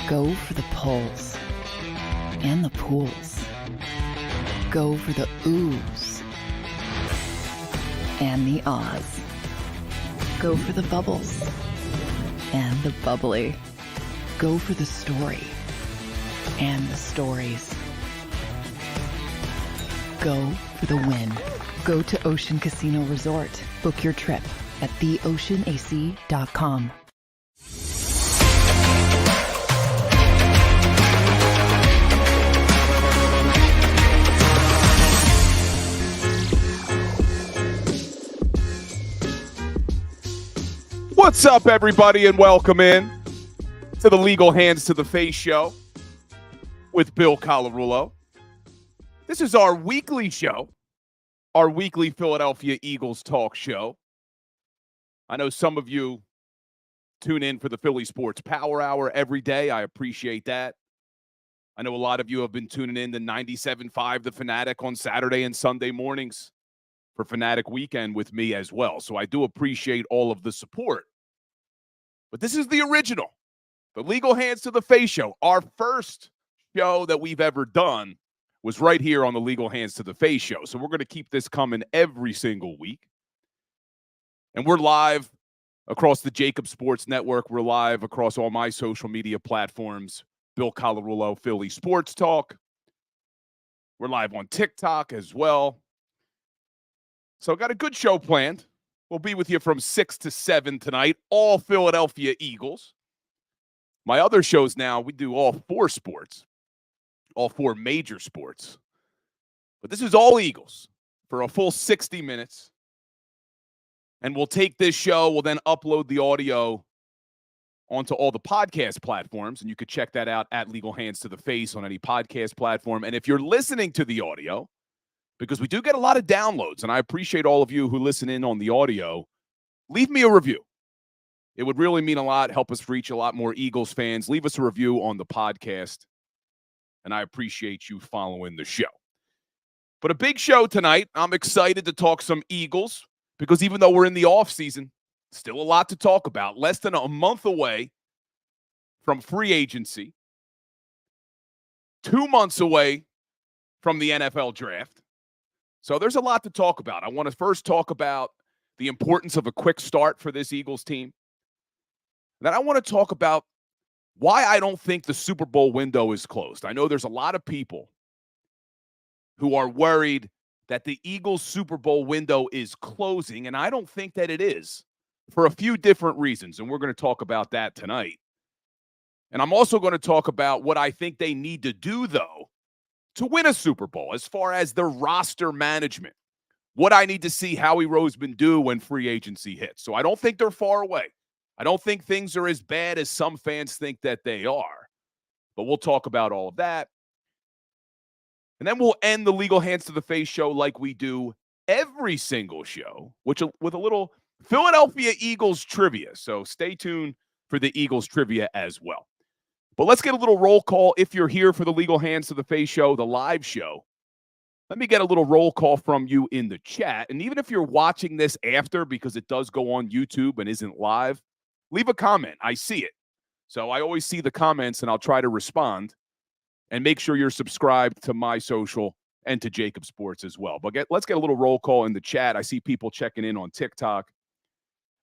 Go for the poles and the pools. Go for the oohs and the ahs. Go for the bubbles and the bubbly. Go for the story and the stories. Go for the win. Go to Ocean Casino Resort. Book your trip at theoceanac.com. What's up, everybody, and welcome in to the Legal Hands to the Face show with Bill Colarulo. This is our weekly show, our weekly Philadelphia Eagles talk show. I know some of you tune in for the Philly Sports Power Hour every day. I appreciate that. I know a lot of you have been tuning in to 97.5 The Fanatic on Saturday and Sunday mornings for Fanatic Weekend with me as well. So I do appreciate all of the support. But this is the original, the Legal Hands to the Face show. Our first show that we've ever done was right here on the Legal Hands to the Face show. So we're going to keep this coming every single week. And we're live across the JAKIB Sports Network. We're live across all my social media platforms. Bill Colarulo, Philly Sports Talk. We're live on TikTok as well. So got a good show planned. We'll be with you from 6 to 7 tonight, all Philadelphia Eagles. My other shows now, we do all four sports, all four major sports. But this is all Eagles for a full 60 minutes. And we'll take this show, we'll then upload the audio onto all the podcast platforms, and you could check that out at Legal Hands to the Face on any podcast platform. And if you're listening to the audio, because we do get a lot of downloads, and I appreciate all of you who listen in on the audio, leave me a review. It would really mean a lot, help us reach a lot more Eagles fans. Leave us a review on the podcast, and I appreciate you following the show. But a big show tonight. I'm excited to talk some Eagles, because even though we're in the offseason, still a lot to talk about. Less than a month away from free agency. 2 months away from the NFL draft. So there's a lot to talk about. I want to first talk about the importance of a quick start for this Eagles team. Then I want to talk about why I don't think the Super Bowl window is closed. I know there's a lot of people who are worried that the Eagles Super Bowl window is closing, and I don't think that it is for a few different reasons, and we're going to talk about that tonight. And I'm also going to talk about what I think they need to do, though, to win a Super Bowl as far as their roster management. What I need to see Howie Roseman do when free agency hits. So I don't think they're far away. I don't think things are as bad as some fans think that they are. But we'll talk about all of that. And then we'll end the Legal Hands to the Face show like we do every single show, with a little Philadelphia Eagles trivia. So stay tuned for the Eagles trivia as well. But let's get a little roll call. If you're here for the Legal Hands to the Face show, the live show, let me get a little roll call from you in the chat. And even if you're watching this after, because it does go on YouTube and isn't live, leave a comment. I see it. So I always see the comments, and I'll try to respond. And make sure you're subscribed to my social and to JAKIB Sports as well. But let's get a little roll call in the chat. I see people checking in on TikTok.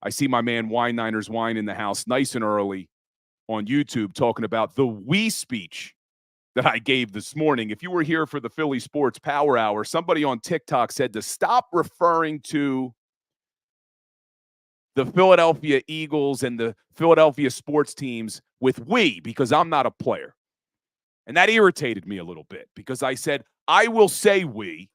I see my man Wine Niners Wine in the house nice and early on YouTube talking about the we speech that I gave this morning. If you were here for the Philly Sports Power Hour, somebody on TikTok said to stop referring to the Philadelphia Eagles and the Philadelphia sports teams with we, because I'm not a player. And that irritated me a little bit, because I said, I will say we,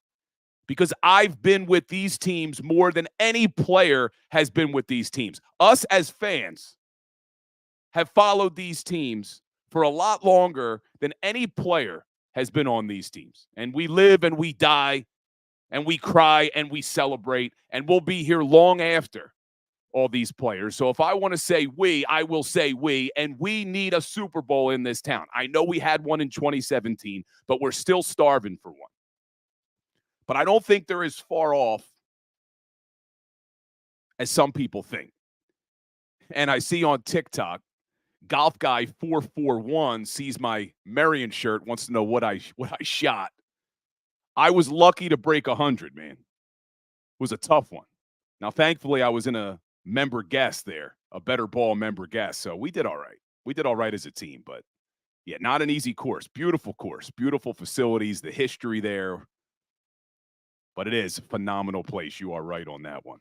because I've been with these teams more than any player has been with these teams. Us as fans have followed these teams for a lot longer than any player has been on these teams. And we live and we die and we cry and we celebrate, and we'll be here long after all these players. So if I want to say we, I will say we, and we need a Super Bowl in this town. I know we had one in 2017, but we're still starving for one. But I don't think they're as far off as some people think. And I see on TikTok, Golf Guy 441 sees my Marion shirt, wants to know what I shot. I was lucky to break 100, man. It was a tough one. Now, thankfully, I was in a member guest there, a better ball member guest, so we did all right. We did all right as a team, but yeah, not an easy course. Beautiful course, beautiful facilities, the history there. But it is a phenomenal place. You are right on that one.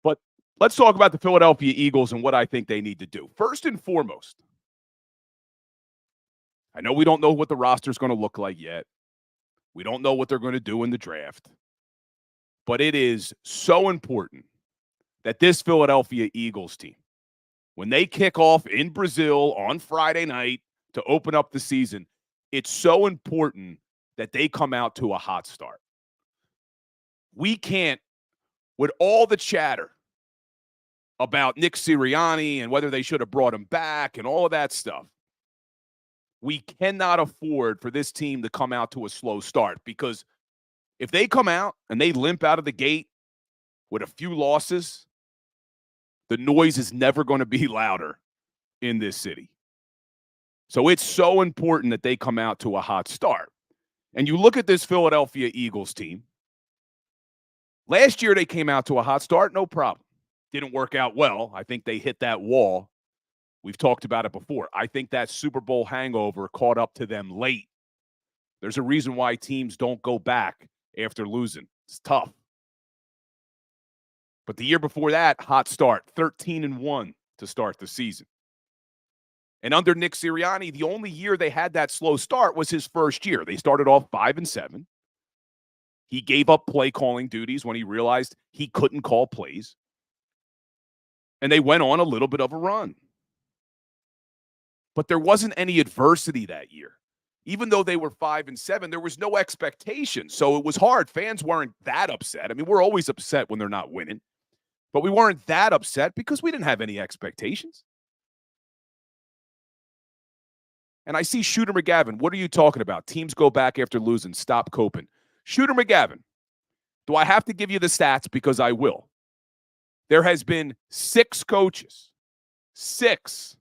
But let's talk about the Philadelphia Eagles and what I think they need to do. First and foremost, I know we don't know what the roster is going to look like yet. We don't know what they're going to do in the draft. But it is so important that this Philadelphia Eagles team, when they kick off in Brazil on Friday night to open up the season, it's so important that they come out to a hot start. We can't, with all the chatter about Nick Sirianni and whether they should have brought him back and all of that stuff, we cannot afford for this team to come out to a slow start, because if they come out and they limp out of the gate with a few losses, the noise is never going to be louder in this city. So it's so important that they come out to a hot start. And you look at this Philadelphia Eagles team. Last year they came out to a hot start, no problem. Didn't work out well. I think they hit that wall. We've talked about it before. I think that Super Bowl hangover caught up to them late. There's a reason why teams don't go back after losing. It's tough. But the year before that, hot start, 13-1 to start the season. And under Nick Sirianni, the only year they had that slow start was his first year. They started off 5-7. He gave up play calling duties when he realized he couldn't call plays. And they went on a little bit of a run. But there wasn't any adversity that year. Even though they were 5-7, there was no expectation. So it was hard. Fans weren't that upset. I mean, we're always upset when they're not winning. But we weren't that upset because we didn't have any expectations. And I see Shooter McGavin. What are you talking about? Teams go back after losing. Stop coping. Shooter McGavin, do I have to give you the stats? Because I will. There has been 6 coaches, 6,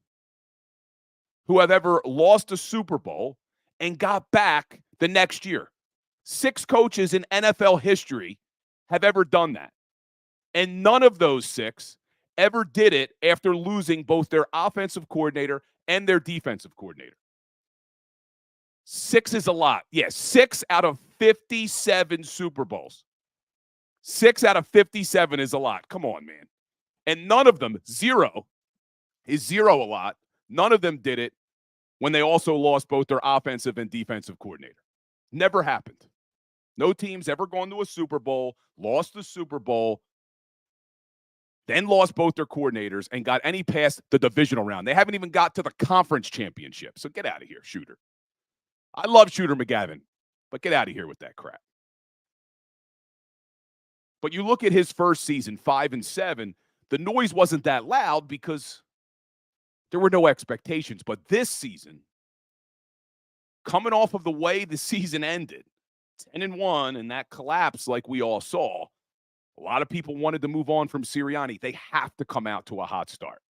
who have ever lost a Super Bowl and got back the next year. 6 coaches in NFL history have ever done that. And none of those 6 ever did it after losing both their offensive coordinator and their defensive coordinator. 6 is a lot. Yes, 6 out of 57 Super Bowls. 6 out of 57 is a lot. Come on, man. And none of them, 0, is 0 a lot. None of them did it when they also lost both their offensive and defensive coordinator. Never happened. No team's ever gone to a Super Bowl, lost the Super Bowl, then lost both their coordinators and got any past the divisional round. They haven't even got to the conference championship. So get out of here, Shooter. I love Shooter McGavin, but get out of here with that crap. But you look at his first season, 5-7, the noise wasn't that loud because there were no expectations. But this season, coming off of the way the season ended, 10-1, and that collapse like we all saw, a lot of people wanted to move on from Sirianni. They have to come out to a hot start.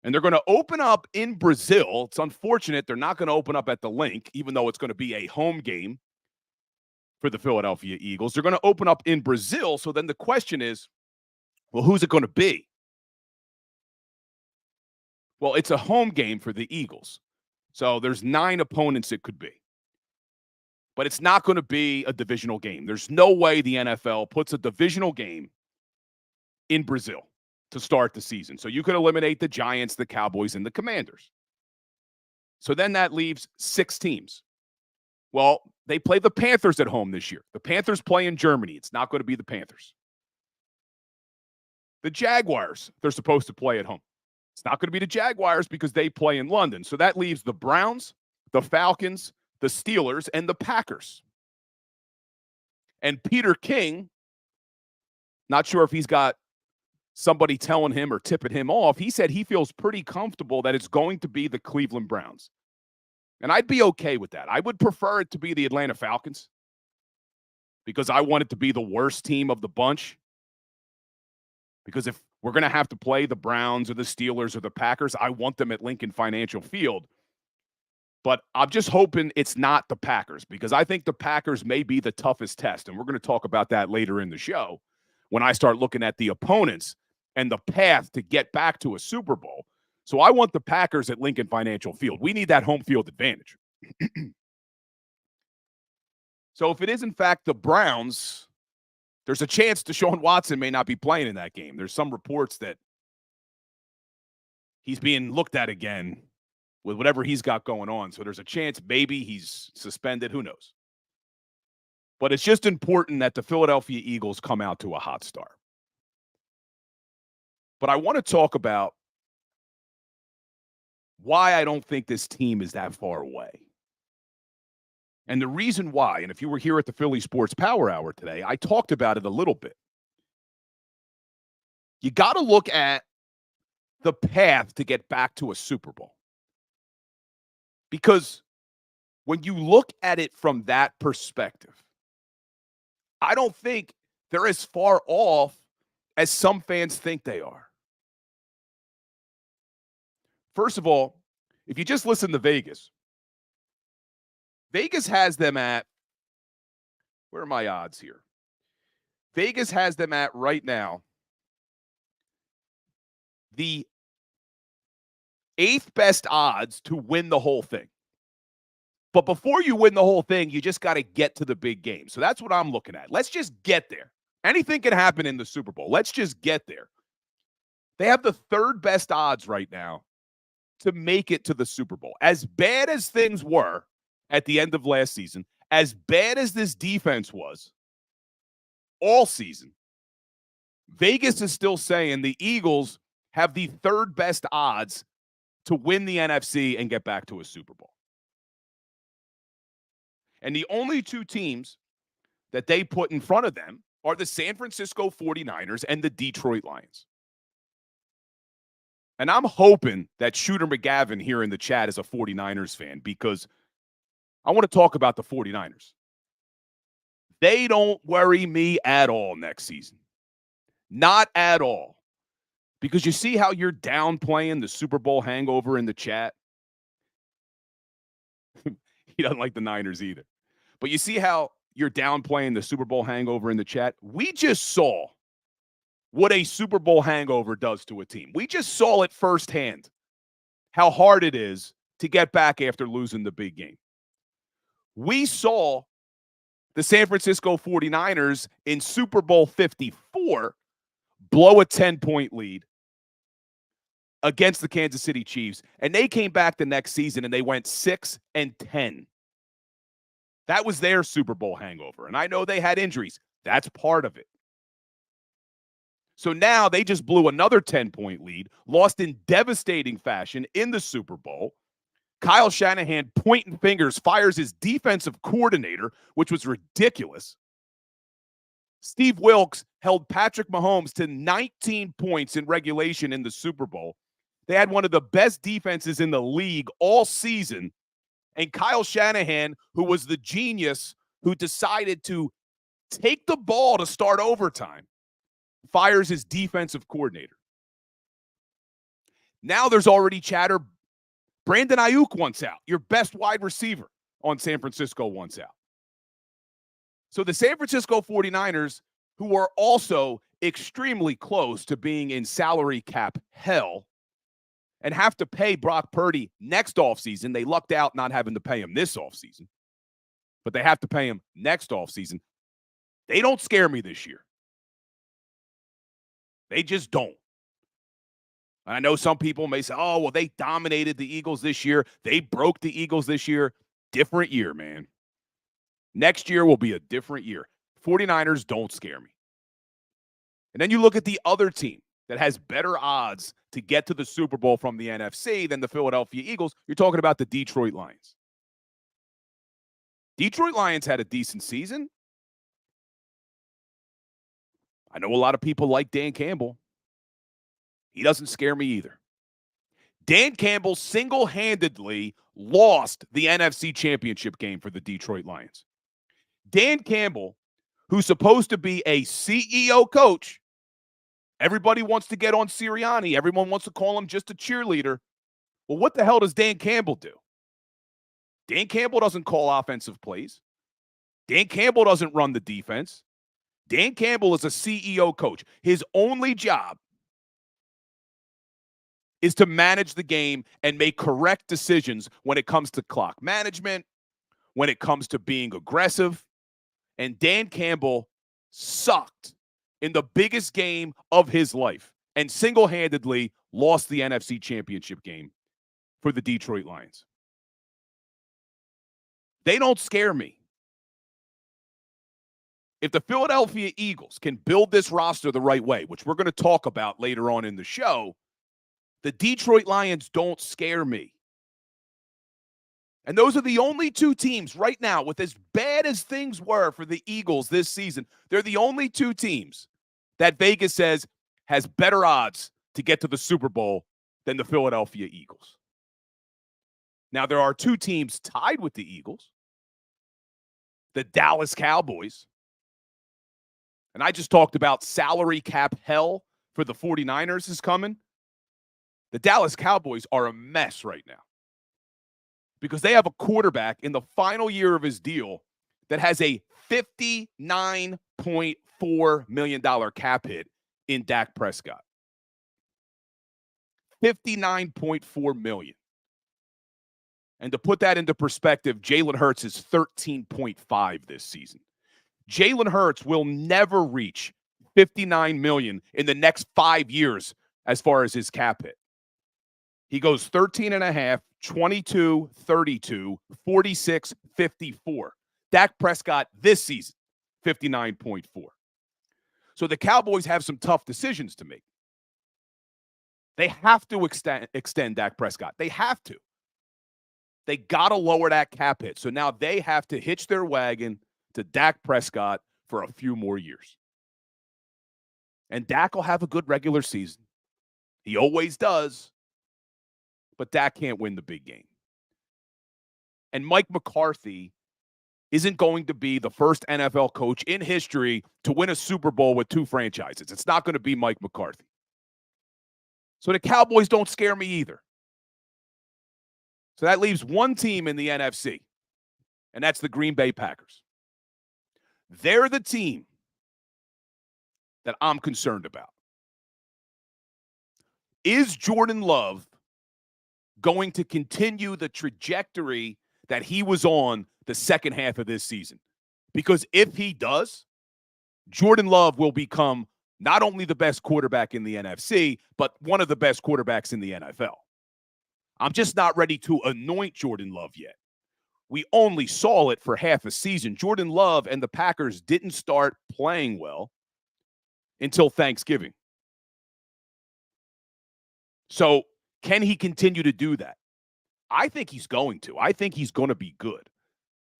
And they're going to open up in Brazil. It's unfortunate they're not going to open up at the Link, even though it's going to be a home game for the Philadelphia Eagles. They're going to open up in Brazil. So then the question is, well, who's it going to be? Well, it's a home game for the Eagles. So there's 9 opponents it could be. But it's not going to be a divisional game. There's no way the NFL puts a divisional game in Brazil to start the season. So you could eliminate the Giants, the Cowboys, and the Commanders. So then that leaves 6 teams. Well, they play the Panthers at home this year. The Panthers play in Germany. It's not going to be the Panthers. The Jaguars, they're supposed to play at home. It's not going to be the Jaguars because they play in London. So that leaves the Browns, the Falcons, the Steelers, and the Packers. And Peter King, not sure if he's got somebody telling him or tipping him off, he said he feels pretty comfortable that it's going to be the Cleveland Browns. And I'd be okay with that. I would prefer it to be the Atlanta Falcons because I want it to be the worst team of the bunch. Because if we're going to have to play the Browns or the Steelers or the Packers. I want them at Lincoln Financial Field. But I'm just hoping it's not the Packers, because I think the Packers may be the toughest test. And we're going to talk about that later in the show when I start looking at the opponents and the path to get back to a Super Bowl. So I want the Packers at Lincoln Financial Field. We need that home field advantage. So if it is, in fact, the Browns, there's a chance Deshaun Watson may not be playing in that game. There's some reports that he's being looked at again with whatever he's got going on. So there's a chance maybe he's suspended. Who knows? But it's just important that the Philadelphia Eagles come out to a hot start. But I want to talk about why I don't think this team is that far away. And the reason why, and if you were here at the Philly Sports Power Hour today, I talked about it a little bit. You got to look at the path to get back to a Super Bowl. Because when you look at it from that perspective, I don't think they're as far off as some fans think they are. First of all, if you just listen to Vegas, Vegas has them at, where are my odds here? Vegas has them at right now the 8th best odds to win the whole thing. But before you win the whole thing, you just got to get to the big game. So that's what I'm looking at. Let's just get there. Anything can happen in the Super Bowl. Let's just get there. They have the 3rd best odds right now to make it to the Super Bowl. As bad as things were at the end of last season, as bad as this defense was all season, Vegas is still saying the Eagles have the 3rd best odds to win the NFC and get back to a Super Bowl. And the only 2 teams that they put in front of them are the San Francisco 49ers and the Detroit Lions. And I'm hoping that Shooter McGavin here in the chat is a 49ers fan, because I want to talk about the 49ers. They don't worry me at all next season. Not at all. Because you see how you're downplaying the Super Bowl hangover in the chat? He doesn't like the Niners either. But you see how you're downplaying the Super Bowl hangover in the chat? We just saw what a Super Bowl hangover does to a team. We just saw it firsthand, how hard it is to get back after losing the big game. We saw the San Francisco 49ers in Super Bowl 54 blow a 10-point lead against the Kansas City Chiefs, and they came back the next season and they went 6-10. That was their Super Bowl hangover. And I know they had injuries. That's part of it. So now they just blew another 10-point lead, lost in devastating fashion in the Super Bowl. Kyle Shanahan, pointing fingers, fires his defensive coordinator, which was ridiculous. Steve Wilks held Patrick Mahomes to 19 points in regulation in the Super Bowl. They had one of the best defenses in the league all season. And Kyle Shanahan, who was the genius who decided to take the ball to start overtime, fires his defensive coordinator. Now there's already chatter. Brandon Ayuk wants out. Your best wide receiver on San Francisco wants out. So the San Francisco 49ers, who are also extremely close to being in salary cap hell and have to pay Brock Purdy next offseason. They lucked out not having to pay him this offseason, but they have to pay him next offseason. They don't scare me this year. They just don't. And I know some people may say, oh, well, they dominated the Eagles this year. They broke the Eagles this year. Different year, man. Next year will be a different year. 49ers don't scare me. And then you look at the other team that has better odds to get to the Super Bowl from the NFC than the Philadelphia Eagles. You're talking about the Detroit Lions. Detroit Lions had a decent season. I know a lot of people like Dan Campbell. He doesn't scare me either. Dan Campbell single-handedly lost the NFC Championship game for the Detroit Lions. Dan Campbell, who's supposed to be a CEO coach, Everybody wants to get on Sirianni. Everyone wants to call him just a cheerleader. Well, what the hell does Dan Campbell do? Dan Campbell doesn't call offensive plays. Dan Campbell doesn't run the defense. Dan Campbell is a CEO coach. His only job is to manage the game and make correct decisions when it comes to clock management, when it comes to being aggressive. And Dan Campbell sucked in the biggest game of his life and single-handedly lost the NFC Championship game for the Detroit Lions. They don't scare me. If the Philadelphia Eagles can build this roster the right way, which we're going to talk about later on in the show, the Detroit Lions don't scare me. And those are the only two teams right now, with as bad as things were for the Eagles this season, they're the only two teams that Vegas says has better odds to get to the Super Bowl than the Philadelphia Eagles. Now, there are two teams tied with the Eagles, the Dallas Cowboys. And I just talked about salary cap hell for the 49ers is coming. The Dallas Cowboys are a mess right now because they have a quarterback in the final year of his deal that has a $59.4 million cap hit in Dak Prescott. $59.4 million. And to put that into perspective, Jalen Hurts is 13.5 this season. Jalen Hurts will never reach $59 million in the next 5 years as far as his cap hit. He goes 13.5, 22, 32, 46, 54. Dak Prescott this season, 59.4. So the Cowboys have some tough decisions to make. They have to extend Dak Prescott. They have to. They got to lower that cap hit. So now they have to hitch their wagon to Dak Prescott for a few more years. And Dak will have a good regular season. He always does. But Dak can't win the big game. And Mike McCarthy isn't going to be the first NFL coach in history to win a Super Bowl with two franchises. It's not going to be Mike McCarthy. So the Cowboys don't scare me either. So that leaves one team in the NFC, and that's the Green Bay Packers. They're the team that I'm concerned about. Is Jordan Love going to continue the trajectory that he was on the second half of this season? Because if he does, Jordan Love will become not only the best quarterback in the NFC, but one of the best quarterbacks in the NFL. I'm just not ready to anoint Jordan Love yet. We only saw it for half a season. Jordan Love and the Packers didn't start playing well until Thanksgiving. So can he continue to do that? I think he's going to. I think he's going to be good.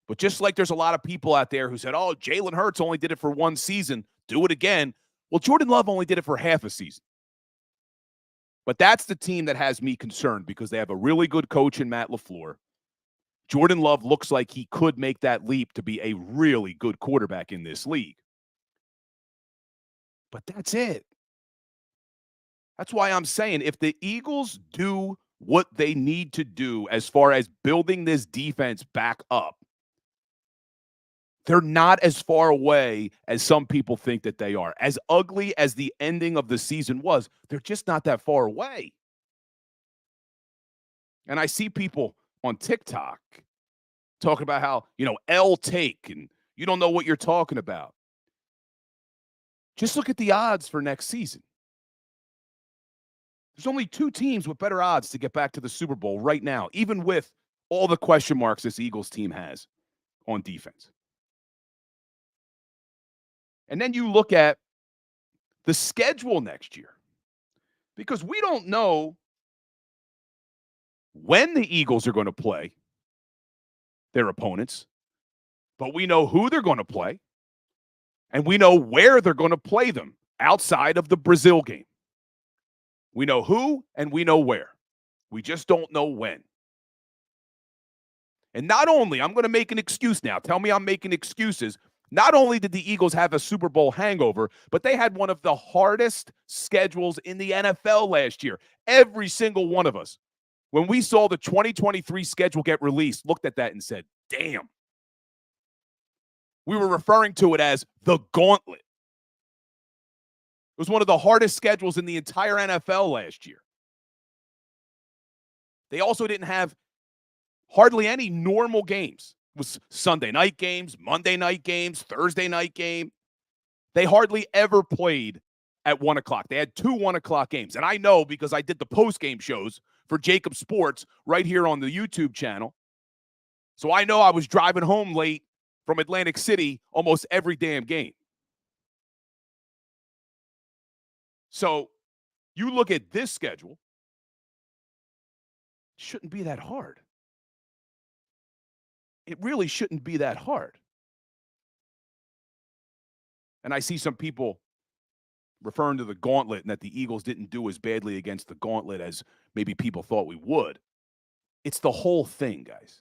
But just like there's a lot of people out there who said, oh, Jalen Hurts only did it for one season, do it again. Well, Jordan Love only did it for half a season. But that's the team that has me concerned because they have a really good coach in Matt LaFleur. Jordan Love looks like he could make that leap to be a really good quarterback in this league. But that's it. That's why I'm saying if the Eagles do what they need to do as far as building this defense back up, they're not as far away as some people think that they are. As ugly as the ending of the season was, they're just not that far away. And I see people on TikTok talking about how, L take, and you don't know what you're talking about. Just look at the odds for next season. There's only two teams with better odds to get back to the Super Bowl right now, even with all the question marks this Eagles team has on defense. And then you look at the schedule next year, because we don't know when the Eagles are going to play their opponents, but we know who they're going to play, and we know where they're going to play them outside of the Brazil game. We know who and we know where. We just don't know when. And not only, I'm going to make an excuse now. Tell me I'm making excuses. Not only did the Eagles have a Super Bowl hangover, but they had one of the hardest schedules in the NFL last year. Every single one of us, when we saw the 2023 schedule get released, looked at that and said, damn. We were referring to it as the gauntlet. It was one of the hardest schedules in the entire NFL last year. They also didn't have hardly any normal games. It was Sunday night games, Monday night games, Thursday night game. They hardly ever played at 1 o'clock. They had 2 1 o'clock games. And I know because I did the post-game shows for JAKIB Sports right here on the YouTube channel. So I know I was driving home late from Atlantic City almost every damn game. So you look at this schedule, it shouldn't be that hard. It really shouldn't be that hard. And I see some people referring to the gauntlet and that the Eagles didn't do as badly against the gauntlet as maybe people thought we would. It's the whole thing, guys.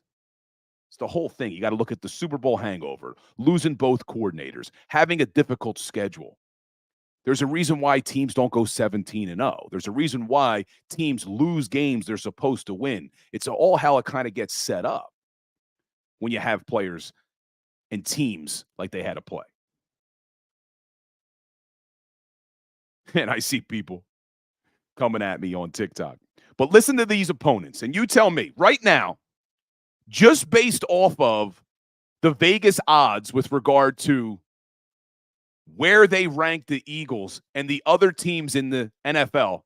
It's the whole thing. You got to look at the Super Bowl hangover, losing both coordinators, having a difficult schedule. There's a reason why teams don't go 17-0. There's a reason why teams lose games they're supposed to win. It's all how it kind of gets set up when you have players and teams like they had to play. And I see people coming at me on TikTok. But listen to these opponents, and you tell me right now, just based off of the Vegas odds with regard to where they rank the Eagles and the other teams in the NFL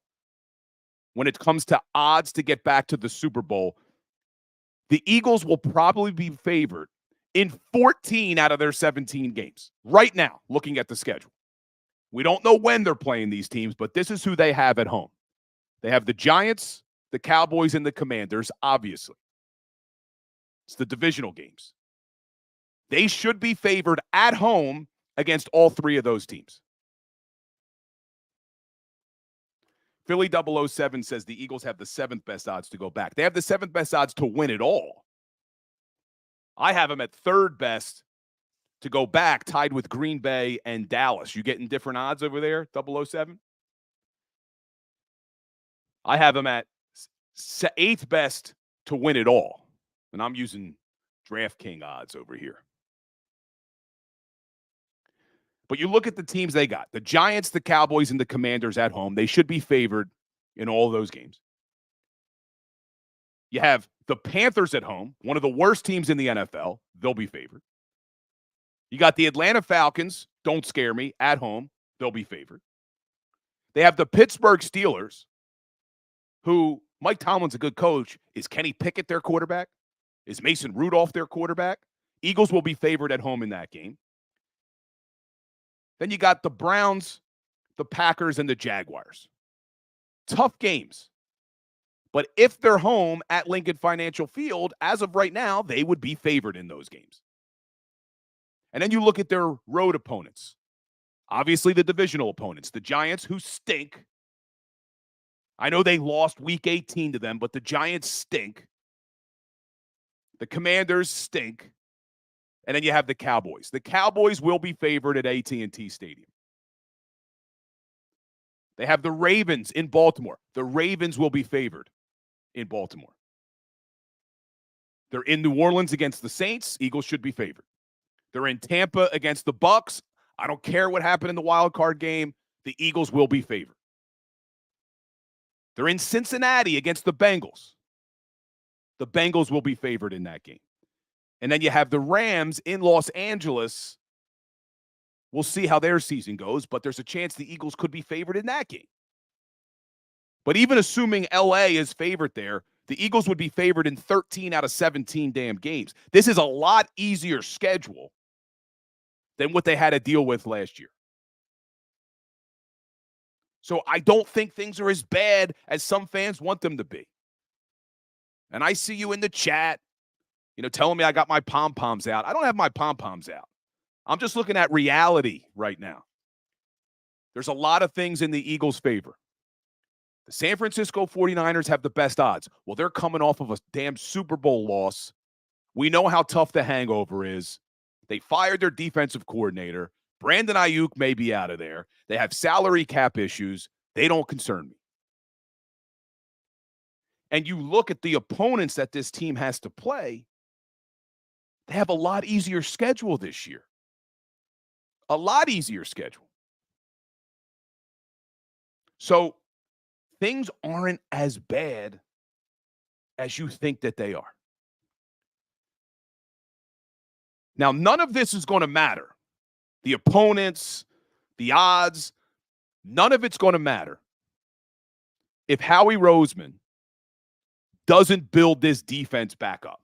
when it comes to odds to get back to the Super Bowl, the Eagles will probably be favored in 14 out of their 17 games right now, looking at the schedule. We don't know when they're playing these teams, but this is who they have at home. They have the Giants, the Cowboys, and the Commanders, obviously. It's the divisional games. They should be favored at home against all 3 of those teams. Philly 007 says the Eagles have the 7th best odds to go back. They have the 7th best odds to win it all. I have them at 3rd best to go back, tied with Green Bay and Dallas. You getting different odds over there, 007? I have them at 8th best to win it all. And I'm using DraftKings odds over here. But you look at the teams they got. The Giants, the Cowboys, and the Commanders at home. They should be favored in all those games. You have the Panthers at home, one of the worst teams in the NFL. They'll be favored. You got the Atlanta Falcons, don't scare me, at home. They'll be favored. They have the Pittsburgh Steelers, who Mike Tomlin's a good coach. Is Kenny Pickett their quarterback? Is Mason Rudolph their quarterback? Eagles will be favored at home in that game. Then you got the Browns, the Packers, and the Jaguars. Tough games. But if they're home at Lincoln Financial Field, as of right now, they would be favored in those games. And then you look at their road opponents. Obviously, the divisional opponents. The Giants, who stink. I know they lost Week 18 to them, but the Giants stink. The Commanders stink. And then you have the Cowboys. The Cowboys will be favored at AT&T Stadium. They have the Ravens in Baltimore. The Ravens will be favored in Baltimore. They're in New Orleans against the Saints. Eagles should be favored. They're in Tampa against the Bucks. I don't care what happened in the wild card game. The Eagles will be favored. They're in Cincinnati against the Bengals. The Bengals will be favored in that game. And then you have the Rams in Los Angeles. We'll see how their season goes, but there's a chance the Eagles could be favored in that game. But even assuming LA is favored there, the Eagles would be favored in 13 out of 17 damn games. This is a lot easier schedule than what they had to deal with last year. So I don't think things are as bad as some fans want them to be. And I see you in the chat, telling me I got my pom-poms out. I don't have my pom-poms out. I'm just looking at reality right now. There's a lot of things in the Eagles' favor. The San Francisco 49ers have the best odds. Well, they're coming off of a damn Super Bowl loss. We know how tough the hangover is. They fired their defensive coordinator. Brandon Ayuk may be out of there. They have salary cap issues. They don't concern me. And you look at the opponents that this team has to play, they have a lot easier schedule this year. A lot easier schedule. So things aren't as bad as you think that they are. Now, none of this is going to matter. The opponents, the odds, none of it's going to matter if Howie Roseman doesn't build this defense back up.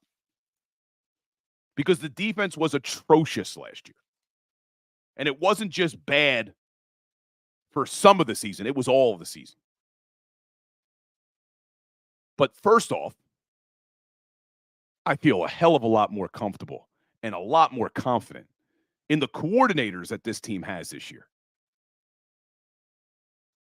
Because the defense was atrocious last year. And it wasn't just bad for some of the season. It was all of the season. But first off, I feel a hell of a lot more comfortable and a lot more confident in the coordinators that this team has this year.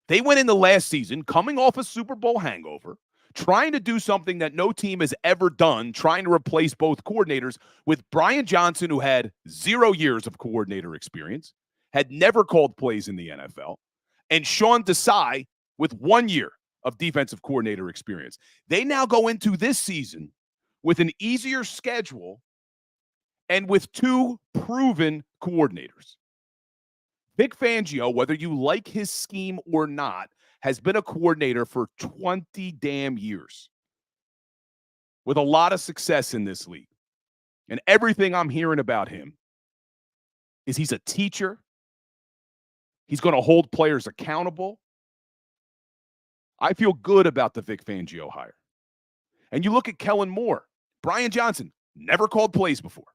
They went into last season coming off a Super Bowl hangover, trying to do something that no team has ever done, trying to replace both coordinators with Brian Johnson, who had 0 years of coordinator experience, had never called plays in the NFL, and Sean Desai with 1 year of defensive coordinator experience. They now go into this season with an easier schedule and with 2 proven coordinators. Vic Fangio, whether you like his scheme or not, has been a coordinator for 20 damn years with a lot of success in this league. And everything I'm hearing about him is he's a teacher. He's going to hold players accountable. I feel good about the Vic Fangio hire. And you look at Kellen Moore. Brian Johnson never called plays before.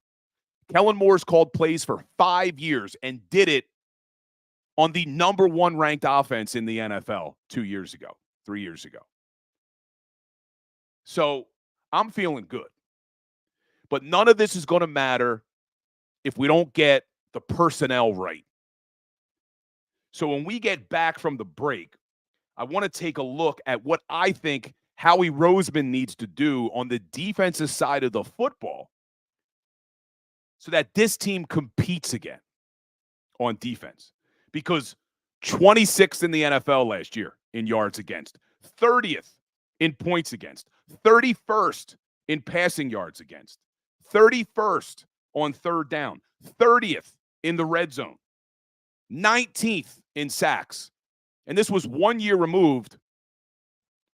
Kellen Moore's called plays for 5 years and did it on the number 1 ranked offense in the NFL 2 years ago, 3 years ago. So I'm feeling good. But none of this is going to matter if we don't get the personnel right. So when we get back from the break, I want to take a look at what I think Howie Roseman needs to do on the defensive side of the football so that this team competes again on defense. Because 26th in the NFL last year in yards against, 30th in points against, 31st in passing yards against, 31st on third down, 30th in the red zone, 19th in sacks. And this was 1 year removed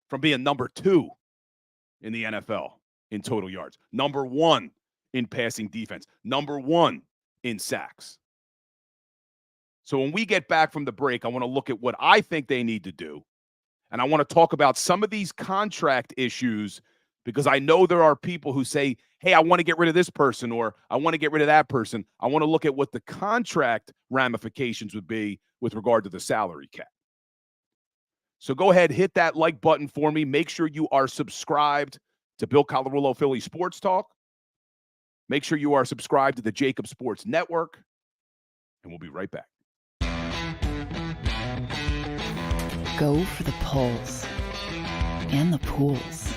from being number 2 in the NFL in total yards, number 1 in passing defense, number 1 in sacks. So when we get back from the break, I want to look at what I think they need to do. And I want to talk about some of these contract issues because I know there are people who say, hey, I want to get rid of this person or I want to get rid of that person. I want to look at what the contract ramifications would be with regard to the salary cap. So go ahead, hit that like button for me. Make sure you are subscribed to Bill Colarulo Philly Sports Talk. Make sure you are subscribed to the JAKIB Sports Network. And we'll be right back. Go for the pulls and the pools.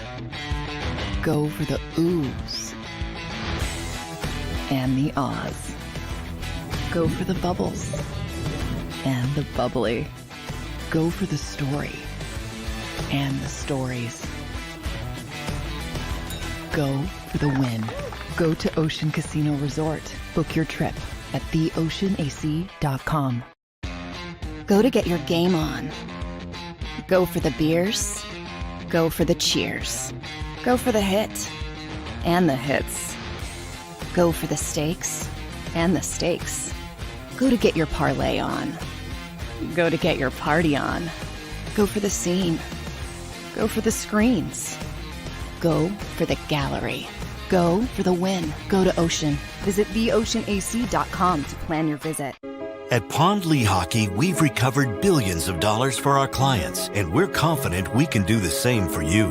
Go for the oohs and the ahs. Go for the bubbles and the bubbly. Go for the story and the stories. Go for the win. Go to Ocean Casino Resort. Book your trip at theoceanac.com. Go to get your game on. Go for the beers. Go for the cheers. Go for the hit and the hits. Go for the stakes and the stakes. Go to get your parlay on. Go to get your party on. Go for the scene. Go for the screens. Go for the gallery. Go for the win. Go to Ocean. Visit theoceanac.com to plan your visit. At Pond Lehocky, we've recovered billions of dollars for our clients, and we're confident we can do the same for you.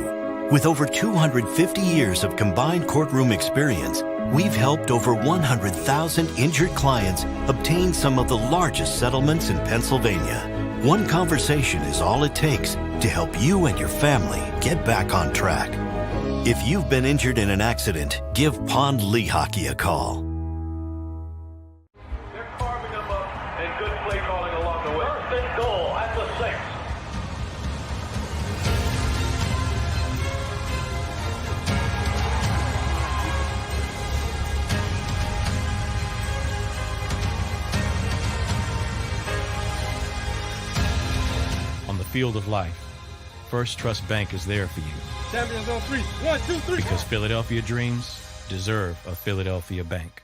With over 250 years of combined courtroom experience, we've helped over 100,000 injured clients obtain some of the largest settlements in Pennsylvania. One conversation is all it takes to help you and your family get back on track. If you've been injured in an accident, give Pond Lehocky a call. field of life, First Trust Bank is there for you. Champions on three. 1, 2, 3. Because Philadelphia dreams deserve a Philadelphia bank.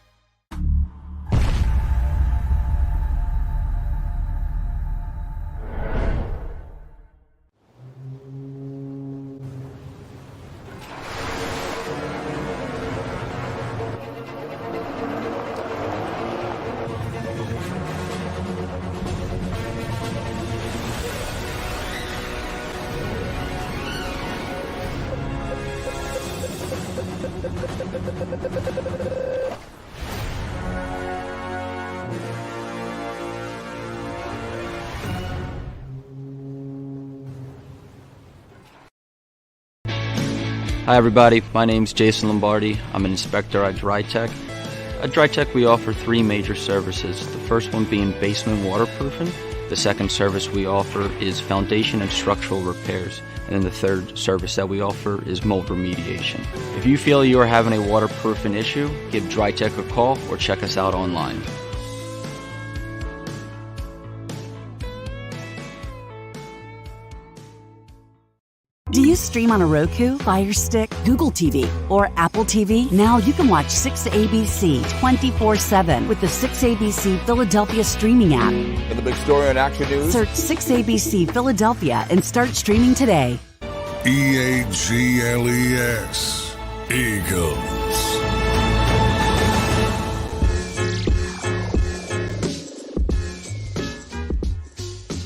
Hi everybody, my name's Jason Lombardi. I'm an inspector at DryTech. At DryTech we offer three major services, the first one being basement waterproofing. The second service we offer is foundation and structural repairs. And then the third service that we offer is mold remediation. If you feel you are having a waterproofing issue, give DryTech a call or check us out online. Do you stream on a Roku, Fire Stick, Google TV, or Apple TV? Now you can watch 6ABC 24/7 with the 6ABC Philadelphia streaming app. And the big story on Action News? Search 6ABC Philadelphia and start streaming today. EAGLES, Eagles.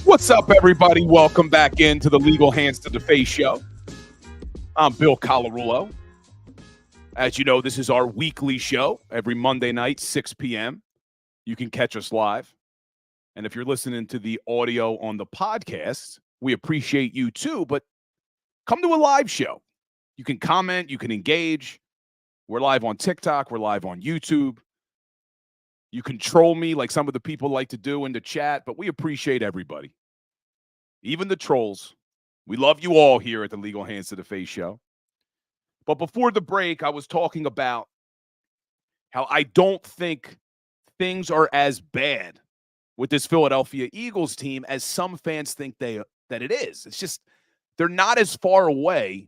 What's up, everybody? Welcome back into the Legal Hands to the Face show. I'm Bill Colarulo. As you know, this is our weekly show every Monday night, 6 p.m. You can catch us live. And if you're listening to the audio on the podcast, we appreciate you too, but come to a live show. You can comment, you can engage. We're live on TikTok, we're live on YouTube. You can troll me like some of the people like to do in the chat, but we appreciate everybody. Even the trolls. We love you all here at the Legal Hands to the Face show. But before the break, I was talking about how I don't think things are as bad with this Philadelphia Eagles team as some fans think that it is. It's just they're not as far away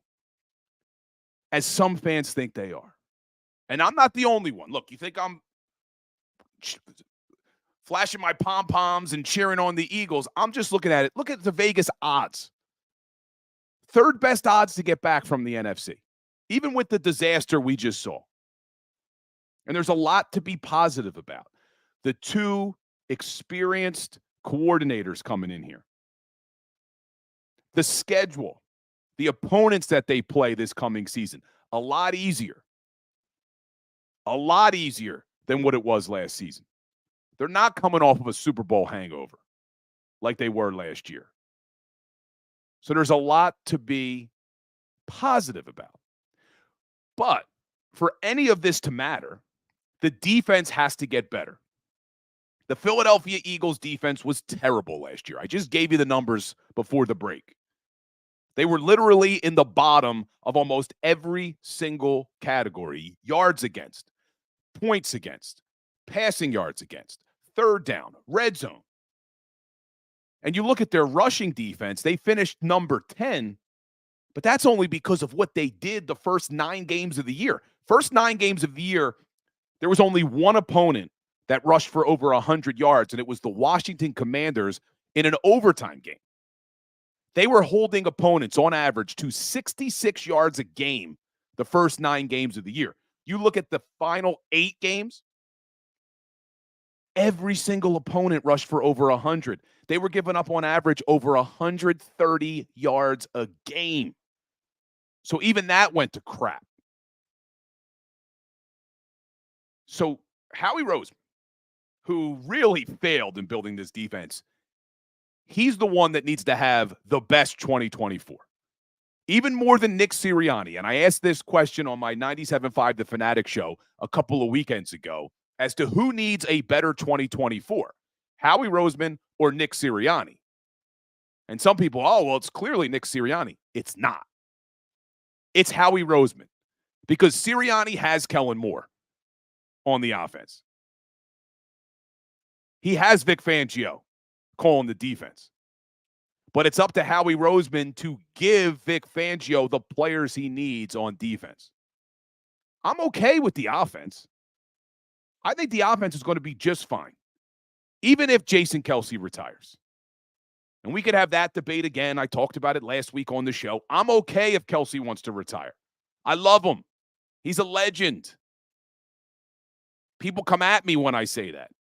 as some fans think they are. And I'm not the only one. Look, you think I'm flashing my pom-poms and cheering on the Eagles. I'm just looking at it. Look at the Vegas odds. Third best odds to get back from the NFC, even with the disaster we just saw. And there's a lot to be positive about. The two experienced coordinators coming in here. The schedule, the opponents that they play this coming season, a lot easier. A lot easier than what it was last season. They're not coming off of a Super Bowl hangover like they were last year. So there's a lot to be positive about. But for any of this to matter, the defense has to get better. The Philadelphia Eagles defense was terrible last year. I just gave you the numbers before the break. They were literally in the bottom of almost every single category. Yards against, points against, passing yards against, third down, red zone. And you look at their rushing defense, they finished number 10, but that's only because of what they did the first 9 games of the year. First 9 games of the year, there was only one opponent that rushed for over 100 yards, and it was the Washington Commanders in an overtime game. They were holding opponents on average to 66 yards a game the first 9 games of the year. You look at the final 8 games, every single opponent rushed for over 100. They were giving up on average over 130 yards a game. So even that went to crap. So Howie Roseman, who really failed in building this defense, he's the one that needs to have the best 2024. Even more than Nick Sirianni. And I asked this question on my 97.5 The Fanatic show a couple of weekends ago as to who needs a better 2024, Howie Roseman or Nick Sirianni. And some people, oh, well, it's clearly Nick Sirianni. It's not. It's Howie Roseman because Sirianni has Kellen Moore on the offense. He has Vic Fangio calling the defense. But it's up to Howie Roseman to give Vic Fangio the players he needs on defense. I'm okay with the offense. I think the offense is going to be just fine, even if Jason Kelce retires. And we could have that debate again. I talked about it last week on the show. I'm okay if Kelce wants to retire. I love him. He's a legend. People come at me when I say that.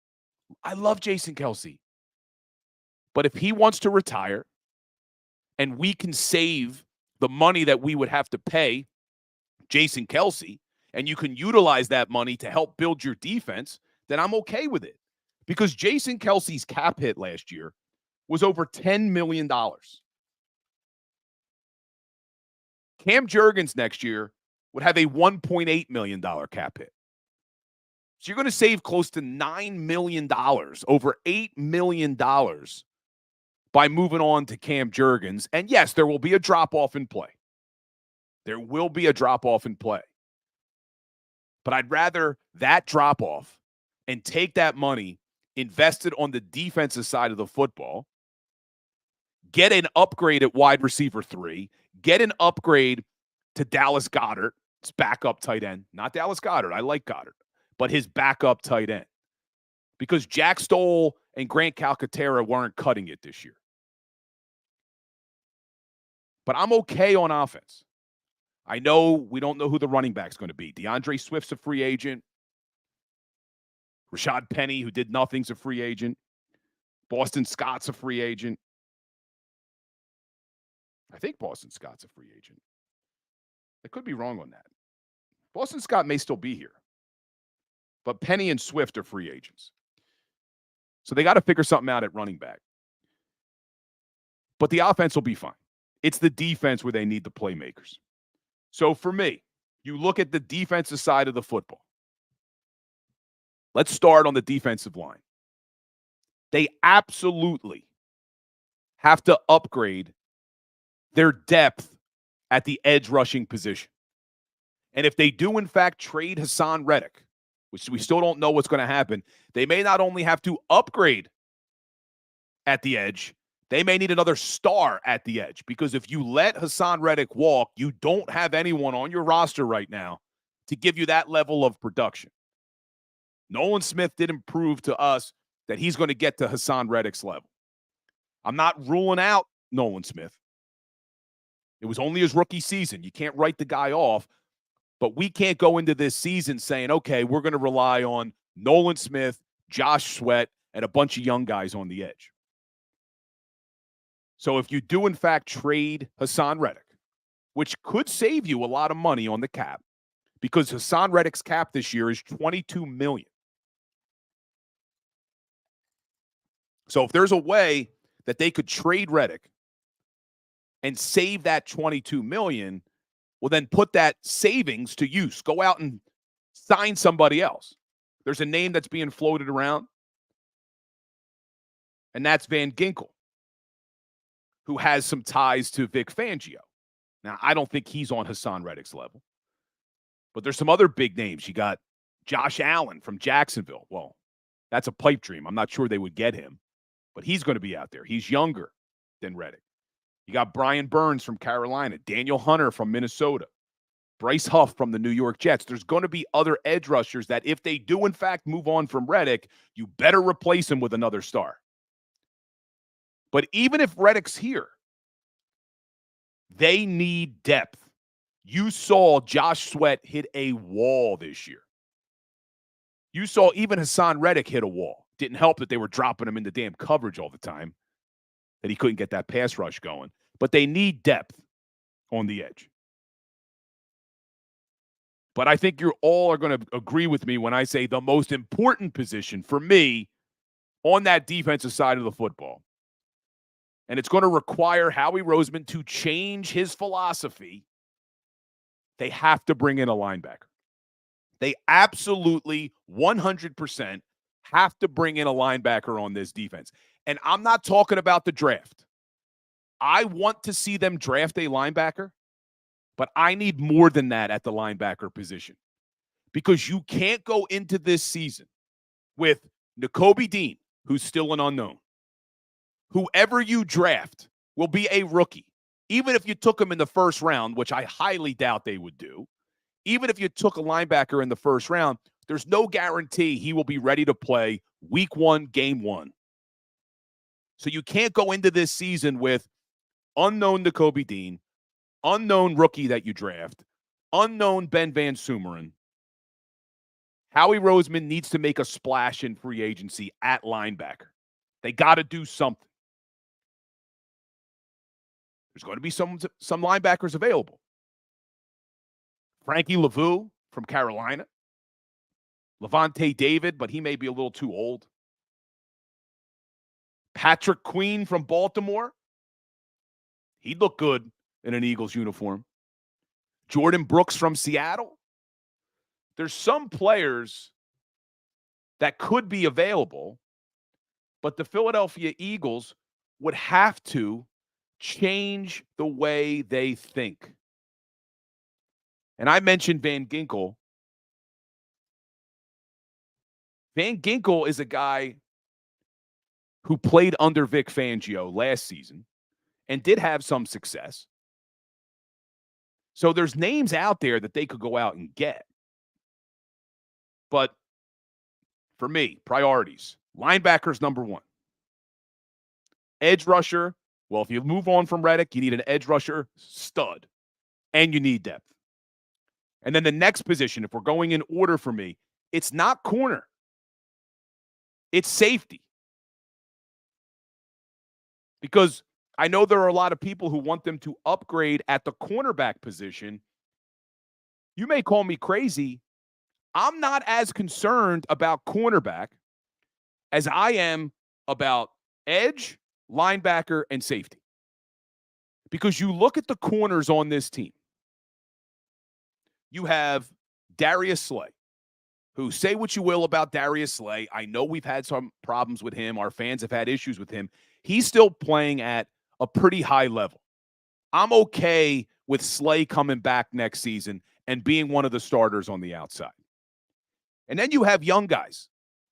I love Jason Kelce. But if he wants to retire and we can save the money that we would have to pay Jason Kelce, and you can utilize that money to help build your defense, then I'm okay with it. Because Jason Kelce's cap hit last year was over $10 million. Cam Jurgens next year would have a $1.8 million cap hit. So you're going to save close to $9 million, over $8 million by moving on to Cam Jurgens. And yes, there will be a drop-off in play. There will be a drop-off in play. But I'd rather that drop-off and take that money invested on the defensive side of the football, get an upgrade at wide receiver 3, get an upgrade to Dallas Goedert, his backup tight end. Not Dallas Goedert. I like Goddard. But his backup tight end. Because Jack Stoll and Grant Calcaterra weren't cutting it this year. But I'm okay on offense. I know we don't know who the running back's going to be. DeAndre Swift's a free agent. Rashad Penny, who did nothing's a free agent. Boston Scott's a free agent. I think Boston Scott's a free agent. I could be wrong on that. Boston Scott may still be here. But Penny and Swift are free agents. So they got to figure something out at running back. But the offense will be fine. It's the defense where they need the playmakers. So for me, you look at the defensive side of the football. Let's start on the defensive line. They absolutely have to upgrade their depth at the edge rushing position. And if they do, in fact, trade Hassan Reddick, which we still don't know what's going to happen, they may not only have to upgrade at the edge, they may need another star at the edge. Because if you let Hassan Reddick walk, you don't have anyone on your roster right now to give you that level of production. Nolan Smith didn't prove to us that he's going to get to Hassan Reddick's level. I'm not ruling out Nolan Smith. It was only his rookie season. You can't write the guy off. But we can't go into this season saying, okay, we're going to rely on Nolan Smith, Josh Sweat, and a bunch of young guys on the edge. So if you do, in fact, trade Hassan Reddick, which could save you a lot of money on the cap, because Hassan Reddick's cap this year is $22 million. So if there's a way that they could trade Reddick and save that $22 million, well, then put that savings to use. Go out and sign somebody else. There's a name that's being floated around, and that's Van Ginkel, who has some ties to Vic Fangio. Now, I don't think he's on Hassan Reddick's level, but there's some other big names. You got Josh Allen from Jacksonville. Well, that's a pipe dream. I'm not sure they would get him, but he's going to be out there. He's younger than Reddick. You got Brian Burns from Carolina, Daniel Hunter from Minnesota, Bryce Huff from the New York Jets. There's going to be other edge rushers that if they do, in fact, move on from Reddick, you better replace him with another star. But even if Reddick's here, they need depth. You saw Josh Sweat hit a wall this year. You saw even Hassan Reddick hit a wall. Didn't help that they were dropping him into damn coverage all the time, that he couldn't get that pass rush going. But they need depth on the edge. But I think you all are going to agree with me when I say the most important position for me on that defensive side of the football, and it's going to require Howie Roseman to change his philosophy, they have to bring in a linebacker. They absolutely 100% have to bring in a linebacker on this defense. And I'm not talking about the draft. I want to see them draft a linebacker, but I need more than that at the linebacker position. Because you can't go into this season with Nakobe Dean, who's still an unknown. Whoever you draft will be a rookie. Even if you took him in the first round, which I highly doubt they would do, even if you took a linebacker in the first round, there's no guarantee he will be ready to play week 1, game 1. So you can't go into this season with unknown Nakobe Dean, unknown rookie that you draft, unknown Ben Van Sumeren. Howie Roseman needs to make a splash in free agency at linebacker. They got to do something. There's going to be some linebackers available. Frankie Lavu from Carolina. Levante David, but he may be a little too old. Patrick Queen from Baltimore. He'd look good in an Eagles uniform. Jordan Brooks from Seattle. There's some players that could be available, but the Philadelphia Eagles would have to change the way they think. And I mentioned Van Ginkel. Van Ginkel is a guy who played under Vic Fangio last season and did have some success. So there's names out there that they could go out and get. But for me, priorities. Linebackers, number 1. Edge rusher. Well, if you move on from Reddick, you need an edge rusher stud. And you need depth. And then the next position, if we're going in order for me, it's not corner. It's safety. Because I know there are a lot of people who want them to upgrade at the cornerback position. You may call me crazy. I'm not as concerned about cornerback as I am about edge, linebacker, and safety. Because you look at the corners on this team. You have Darius Slay, who, say what you will about Darius Slay. I know we've had some problems with him. Our fans have had issues with him. He's still playing at a pretty high level. I'm okay with Slay coming back next season and being one of the starters on the outside. And then you have young guys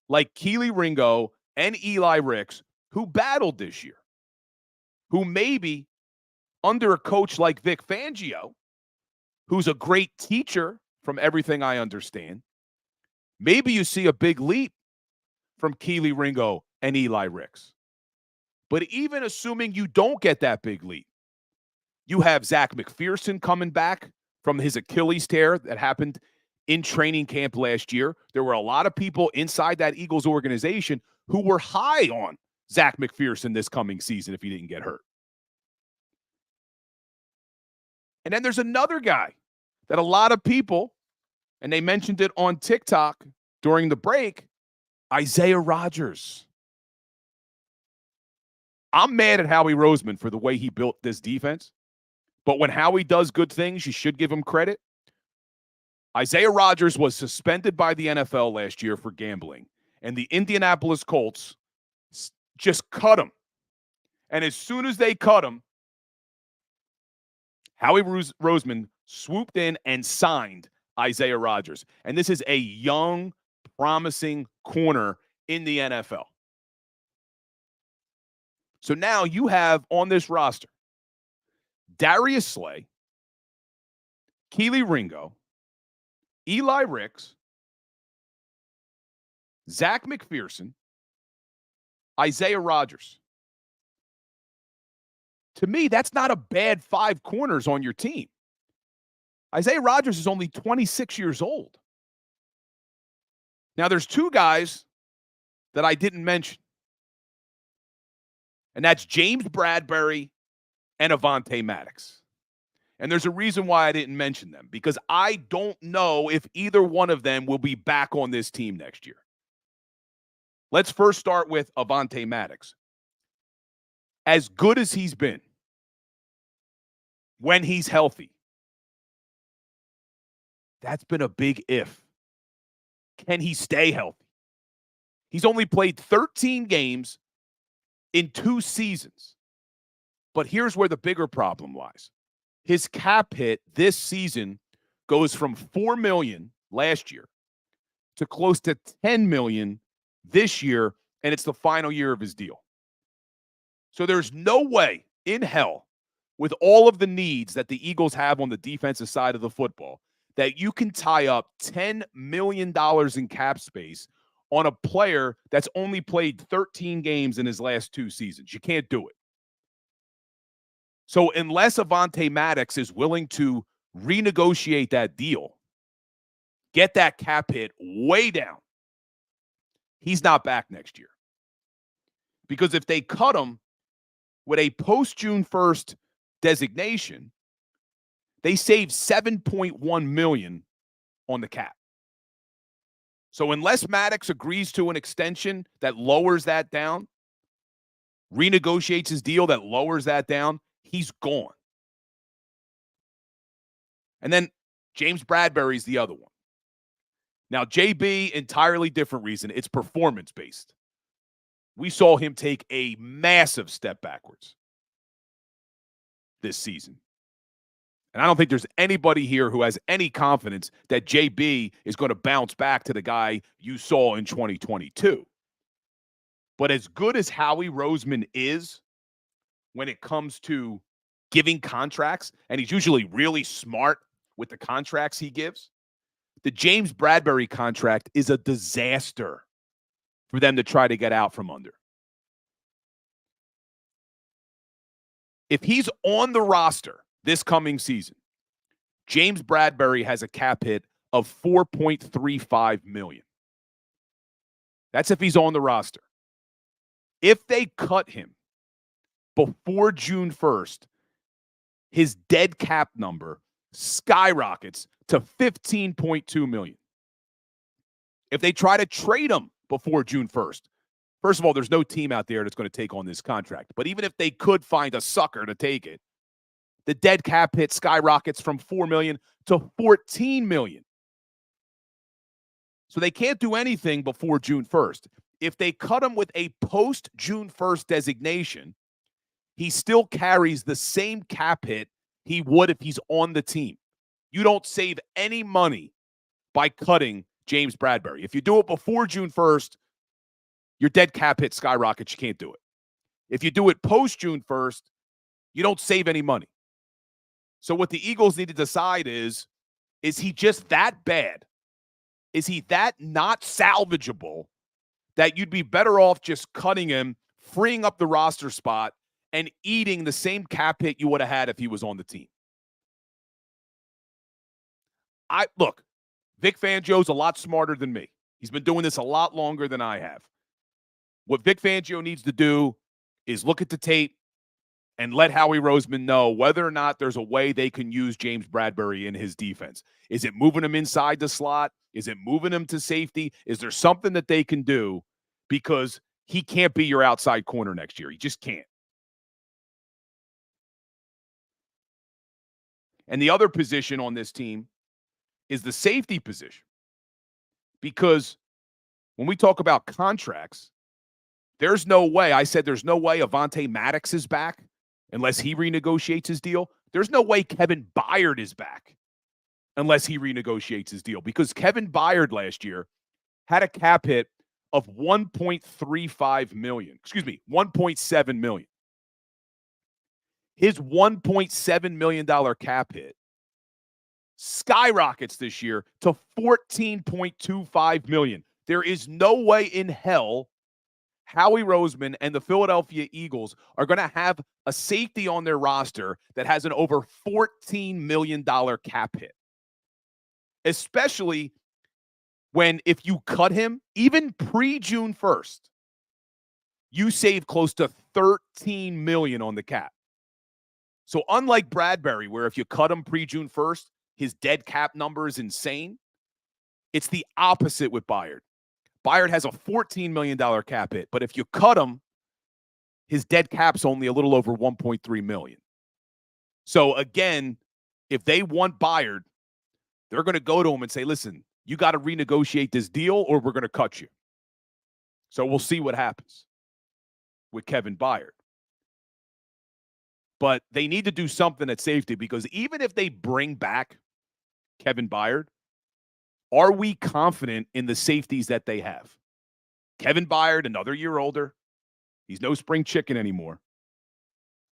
like Keely Ringo and Eli Ricks who battled this year, who maybe under a coach like Vic Fangio, who's a great teacher from everything I understand, maybe you see a big leap from Keely Ringo and Eli Ricks. But even assuming you don't get that big leap, you have Zach McPherson coming back from his Achilles tear that happened in training camp last year. There were a lot of people inside that Eagles organization who were high on Zach McPherson this coming season if he didn't get hurt. And then there's another guy that a lot of people, and they mentioned it on TikTok during the break, Isaiah Rodgers. I'm mad at Howie Roseman for the way he built this defense. But when Howie does good things, you should give him credit. Isaiah Rodgers was suspended by the NFL last year for gambling, and the Indianapolis Colts just cut him. And as soon as they cut him, Howie Roseman swooped in and signed Isaiah Rodgers. And this is a young, promising corner in the NFL. So now you have on this roster Darius Slay, Keely Ringo, Eli Ricks, Zach McPherson, Isaiah Rodgers. To me, that's not a bad 5 corners on your team. Isaiah Rodgers is only 26 years old. Now, there's 2 guys that I didn't mention. And that's James Bradbury and Avonte Maddox. And there's a reason why I didn't mention them, because I don't know if either one of them will be back on this team next year. Let's first start with Avonte Maddox. As good as he's been, when he's healthy, that's been a big if. Can he stay healthy? He's only played 13 games in 2 seasons. But here's where the bigger problem lies. His cap hit this season goes from $4 million last year to close to $10 million this year, and it's the final year of his deal. So there's no way in hell, with all of the needs that the Eagles have on the defensive side of the football, that you can tie up $10 million in cap space on a player that's only played 13 games in his last 2 seasons? You can't do it. So unless Avonte Maddox is willing to renegotiate that deal, get that cap hit way down, he's not back next year. Because if they cut him with a post-June 1st designation, they save $7.1 million on the cap. So unless Maddox agrees to an extension that lowers that down, renegotiates his deal that lowers that down, he's gone. And then James Bradbury's the other one. Now, JB, entirely different reason. It's performance-based. We saw him take a massive step backwards this season. And I don't think there's anybody here who has any confidence that JB is going to bounce back to the guy you saw in 2022. But as good as Howie Roseman is when it comes to giving contracts, and he's usually really smart with the contracts he gives, the James Bradbury contract is a disaster for them to try to get out from under. If he's on the roster this coming season, James Bradbury has a cap hit of $4.35 million. That's if he's on the roster. If they cut him before June 1st, his dead cap number skyrockets to $15.2 million. If they try to trade him before June 1st, first of all, there's no team out there that's going to take on this contract. But even if they could find a sucker to take it, the dead cap hit skyrockets from $4 million to $14 million. So they can't do anything before June 1st. If they cut him with a post-June 1st designation, he still carries the same cap hit he would if he's on the team. You don't save any money by cutting James Bradbury. If you do it before June 1st, your dead cap hit skyrockets. You can't do it. If you do it post-June 1st, you don't save any money. So what the Eagles need to decide is he just that bad? Is he that not salvageable that you'd be better off just cutting him, freeing up the roster spot, and eating the same cap hit you would have had if he was on the team? Look, Vic Fangio's a lot smarter than me. He's been doing this a lot longer than I have. What Vic Fangio needs to do is look at the tape and let Howie Roseman know whether or not there's a way they can use James Bradbury in his defense. Is it moving him inside the slot? Is it moving him to safety? Is there something that they can do? Because he can't be your outside corner next year. He just can't. And the other position on this team is the safety position. Because when we talk about contracts, there's no way, I said there's no way Avonte Maddox is back unless he renegotiates his deal. There's no way Kevin Byard is back unless he renegotiates his deal. Because Kevin Byard last year had a cap hit of $1.35 million. Excuse me, $1.7 million. His $1.7 million cap hit skyrockets this year to $14.25 million. There is no way in hell Howie Roseman and the Philadelphia Eagles are going to have a safety on their roster that has an over $14 million cap hit. Especially when if you cut him, even pre-June 1st, you save close to $13 million on the cap. So unlike Bradbury, where if you cut him pre-June 1st, his dead cap number is insane, it's the opposite with Byard. Byard has a $14 million cap hit, but if you cut him, his dead cap's only a little over $1.3 million. So again, if they want Byard, they're going to go to him and say, listen, you got to renegotiate this deal or we're going to cut you. So we'll see what happens with Kevin Byard. But they need to do something at safety because even if they bring back Kevin Byard, are we confident in the safeties that they have? Kevin Byard, another year older. He's no spring chicken anymore.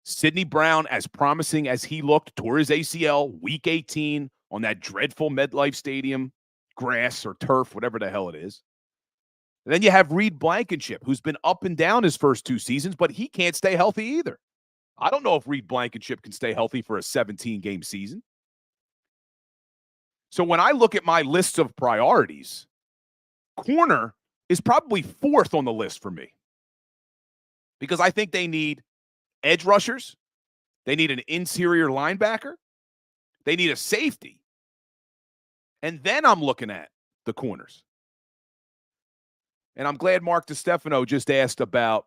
Sidney Brown, as promising as he looked, tore his ACL week 18 on that dreadful MetLife Stadium grass or turf, whatever the hell it is. And then you have Reed Blankenship, who's been up and down his first 2 seasons, but he can't stay healthy either. I don't know if Reed Blankenship can stay healthy for a 17-game season. So when I look at my list of priorities, corner is probably 4th on the list for me because I think they need edge rushers. They need an interior linebacker. They need a safety. And then I'm looking at the corners. And I'm glad Mark DiStefano just asked about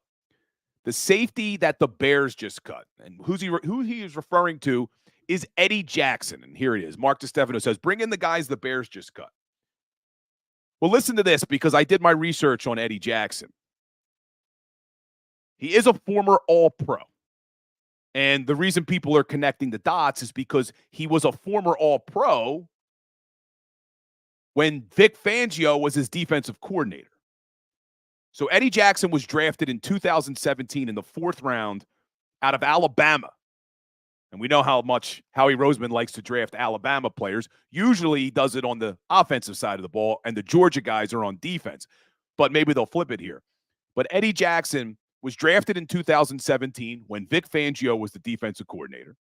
the safety that the Bears just cut. And who he is referring to is Eddie Jackson. And here it is. Mark DiStefano says, bring in the guys the Bears just cut. Well, listen to this because I did my research on Eddie Jackson. He is a former All-Pro. And the reason people are connecting the dots is because he was a former All-Pro when Vic Fangio was his defensive coordinator. So Eddie Jackson was drafted in 2017 in the 4th round out of Alabama. And we know how much Howie Roseman likes to draft Alabama players. Usually he does it on the offensive side of the ball, and the Georgia guys are on defense. But maybe they'll flip it here. But Eddie Jackson was drafted in 2017 when Vic Fangio was the defensive coordinator.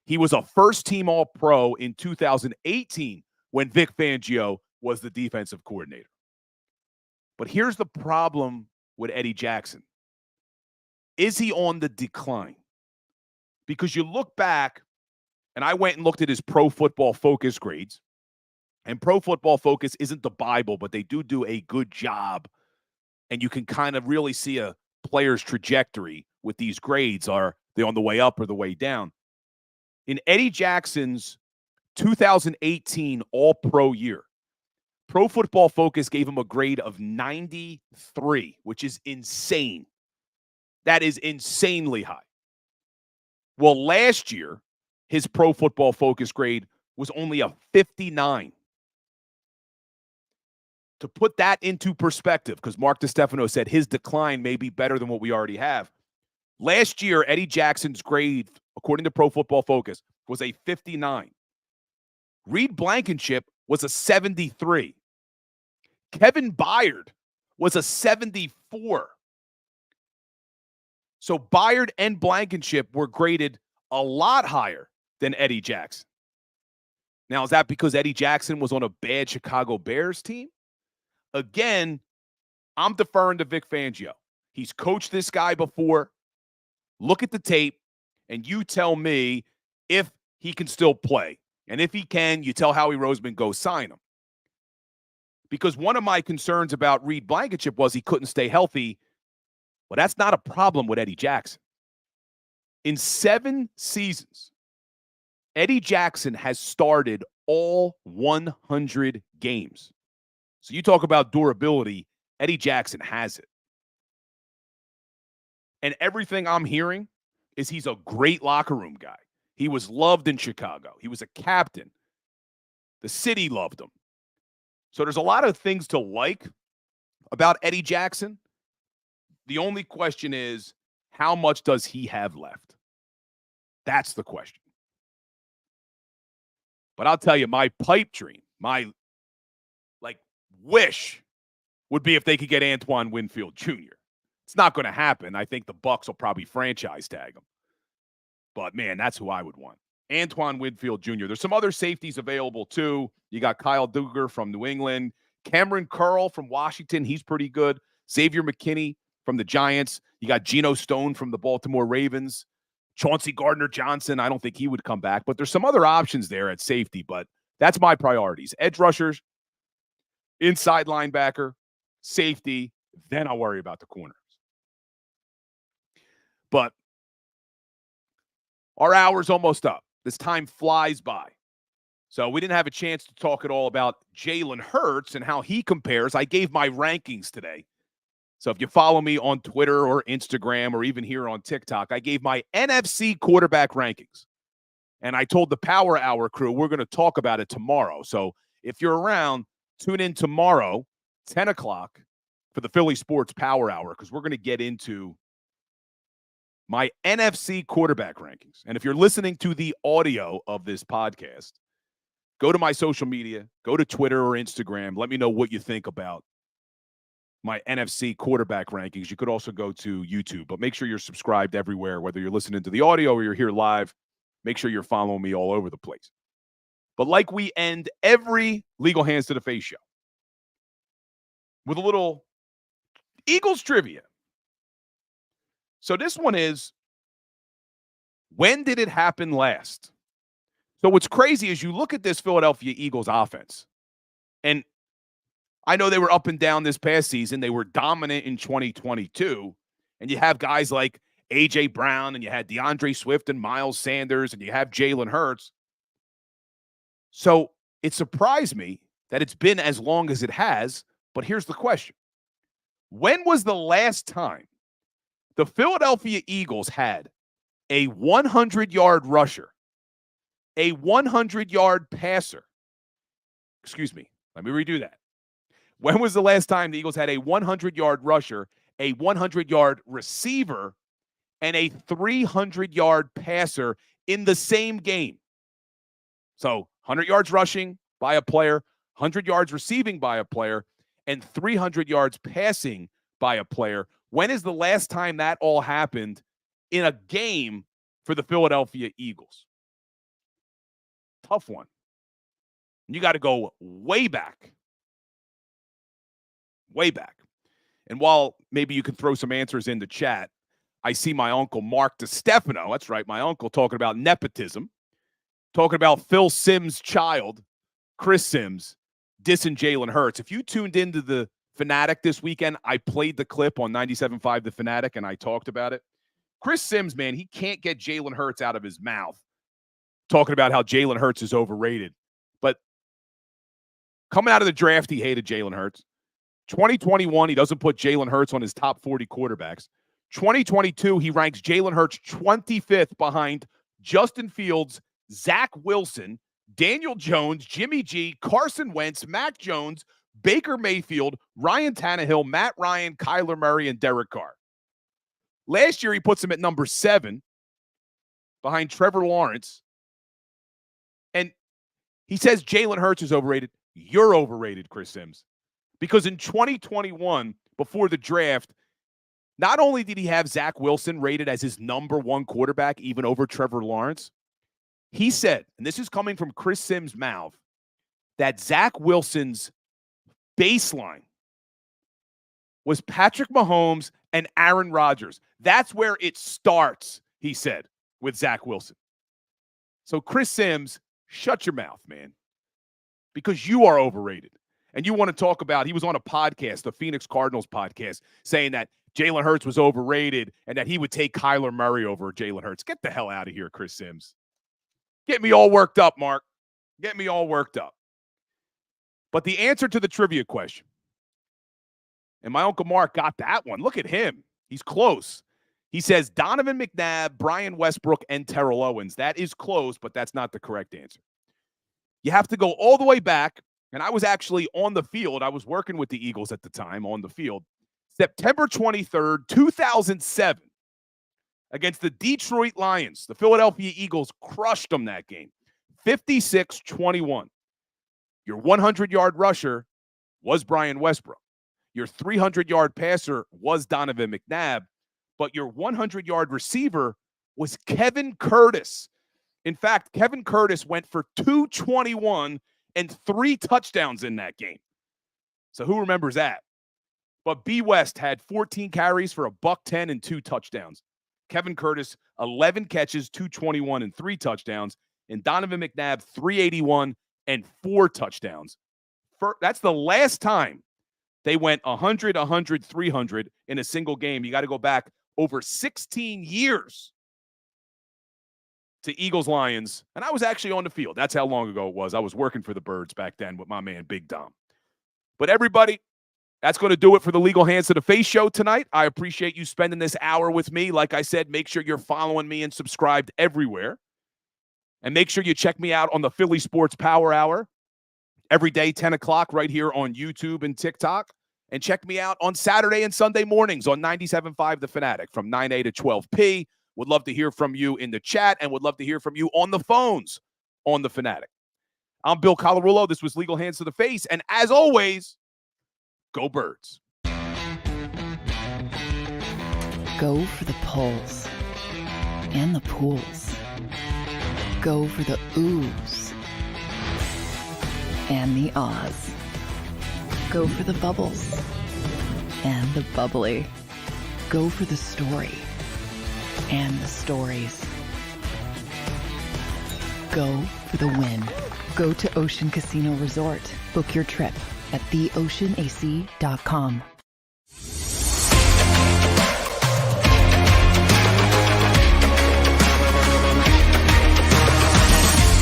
He was a first-team All-Pro in 2018 when Vic Fangio was the defensive coordinator. But here's the problem with Eddie Jackson. Is he on the decline? Because you look back, and I went and looked at his Pro Football Focus grades, and Pro Football Focus isn't the Bible, but they do a good job, and you can kind of really see a player's trajectory with these grades. Are they on the way up or the way down? In Eddie Jackson's 2018 All-Pro year, Pro Football Focus gave him a grade of 93, which is insane. That is insanely high. Well, last year, his Pro Football Focus grade was only a 59. To put that into perspective, because Mark DiStefano said his decline may be better than what we already have. Last year, Eddie Jackson's grade, according to Pro Football Focus, was a 59. Reed Blankenship was a 73. Kevin Byard was a 74. So Byard and Blankenship were graded a lot higher than Eddie Jackson. Now, is that because Eddie Jackson was on a bad Chicago Bears team? Again, I'm deferring to Vic Fangio. He's coached this guy before. Look at the tape, and you tell me if he can still play. And if he can, you tell Howie Roseman, go sign him. Because one of my concerns about Reed Blankenship was he couldn't stay healthy. Well, that's not a problem with Eddie Jackson. In 7 seasons, Eddie Jackson has started all 100 games. So you talk about durability, Eddie Jackson has it. And everything I'm hearing is he's a great locker room guy. He was loved in Chicago. He was a captain. The city loved him. So there's a lot of things to like about Eddie Jackson. The only question is, how much does he have left? That's the question. But I'll tell you, my pipe dream, my wish would be if they could get Antoine Winfield Jr. It's not going to happen. I think the Bucs will probably franchise tag him. But, man, that's who I would want. Antoine Winfield Jr. There's some other safeties available, too. You got Kyle Duggar from New England. Cameron Curl from Washington. He's pretty good. Xavier McKinney from the Giants. You got Geno Stone from the Baltimore Ravens. Chauncey Gardner-Johnson. I don't think he would come back. But there's some other options there at safety. But that's my priorities. Edge rushers, inside linebacker, safety. Then I'll worry about the corners. But our hour's almost up. This time flies by. So we didn't have a chance to talk at all about Jalen Hurts and how he compares. I gave my rankings today. So if you follow me on Twitter or Instagram or even here on TikTok, I gave my NFC quarterback rankings. And I told the Power Hour crew we're going to talk about it tomorrow. So if you're around, tune in tomorrow, 10 o'clock, for the Philly Sports Power Hour, because we're going to get into my NFC quarterback rankings. And if you're listening to the audio of this podcast, go to my social media, go to Twitter or Instagram. Let me know what you think about my NFC quarterback rankings. You could also go to YouTube, but make sure you're subscribed everywhere, whether you're listening to the audio or you're here live. Make sure you're following me all over the place. But like we end every Legal Hands to the Face show with a little Eagles trivia. So this one is, when did it happen last? So what's crazy is you look at this Philadelphia Eagles offense, and I know they were up and down this past season. They were dominant in 2022, and you have guys like A.J. Brown, and you had DeAndre Swift and Miles Sanders, and you have Jalen Hurts. So it surprised me that it's been as long as it has, but here's the question. When was the last time the Philadelphia Eagles had a 100-yard rusher, a 100-yard passer? Excuse me, let me redo that. When was the last time the Eagles had a 100-yard rusher, a 100-yard receiver, and a 300-yard passer in the same game? So 100 yards rushing by a player, 100 yards receiving by a player, and 300 yards passing by a player. When is the last time that all happened in a game for the Philadelphia Eagles? Tough one. You got to go way back. Way back. And while maybe you can throw some answers in the chat, I see my uncle Mark DiStefano, that's right, my uncle, talking about nepotism, talking about Phil Simms' child, Chris Simms, dissing Jalen Hurts. If you tuned into the Fanatic this weekend, I played the clip on 97.5 The Fanatic, and I talked about it. Chris Simms, man, he can't get Jalen Hurts out of his mouth talking about how Jalen Hurts is overrated. But coming out of the draft, he hated Jalen Hurts. 2021, he doesn't put Jalen Hurts on his top 40 quarterbacks. 2022, he ranks Jalen Hurts 25th behind Justin Fields, Zach Wilson, Daniel Jones, Jimmy G, Carson Wentz, Mac Jones, Baker Mayfield, Ryan Tannehill, Matt Ryan, Kyler Murray, and Derek Carr. Last year, he puts him at number 7 behind Trevor Lawrence. And he says Jalen Hurts is overrated. You're overrated, Chris Simms. Because in 2021, before the draft, not only did he have Zach Wilson rated as his number 1 quarterback, even over Trevor Lawrence, he said, and this is coming from Chris Simms' mouth, that Zach Wilson's baseline was Patrick Mahomes and Aaron Rodgers. That's where it starts, he said, with Zach Wilson. So Chris Simms, shut your mouth, man, because you are overrated. And you want to talk about, he was on a podcast, the Phoenix Cardinals podcast, saying that Jalen Hurts was overrated and that he would take Kyler Murray over Jalen Hurts. Get the hell out of here, Chris Simms. Get me all worked up, Mark. Get me all worked up. But the answer to the trivia question, and my Uncle Mark got that one. Look at him. He's close. He says Donovan McNabb, Brian Westbrook, and Terrell Owens. That is close, but that's not the correct answer. You have to go all the way back. And I was actually on the field. I was working with the Eagles at the time on the field. September 23rd, 2007, against the Detroit Lions. The Philadelphia Eagles crushed them that game, 56-21. Your 100-yard rusher was Brian Westbrook. Your 300-yard passer was Donovan McNabb. But your 100-yard receiver was Kevin Curtis. In fact, Kevin Curtis went for 221 and 3 touchdowns in that game. So who remembers that? But B. West had 14 carries for $110 and 2 touchdowns. Kevin Curtis, 11 catches, 221 and 3 touchdowns. And Donovan McNabb, 381 and 4 touchdowns. That's the last time they went 100, 100, 300 in a single game. You got to go back over 16 years to Eagles-Lions, and I was actually on the field. That's how long ago it was. I was working for the Birds back then with my man, Big Dom. But everybody, that's going to do it for the Legal Hands to the Face show tonight. I appreciate you spending this hour with me. Like I said, make sure you're following me and subscribed everywhere. And make sure you check me out on the Philly Sports Power Hour every day, 10 o'clock, right here on YouTube and TikTok. And check me out on Saturday and Sunday mornings on 97.5 The Fanatic from 9A to 12P. Would love to hear from you in the chat and would love to hear from you on the phones on The Fanatic. I'm Bill Colarulo. This was Legal Hands to the Face. And as always, go Birds. Go for the polls and the pools. Go for the oohs and the ahs. Go for the bubbles and the bubbly. Go for the story and the stories. Go for the win. Go to Ocean Casino Resort. Book your trip at theoceanac.com.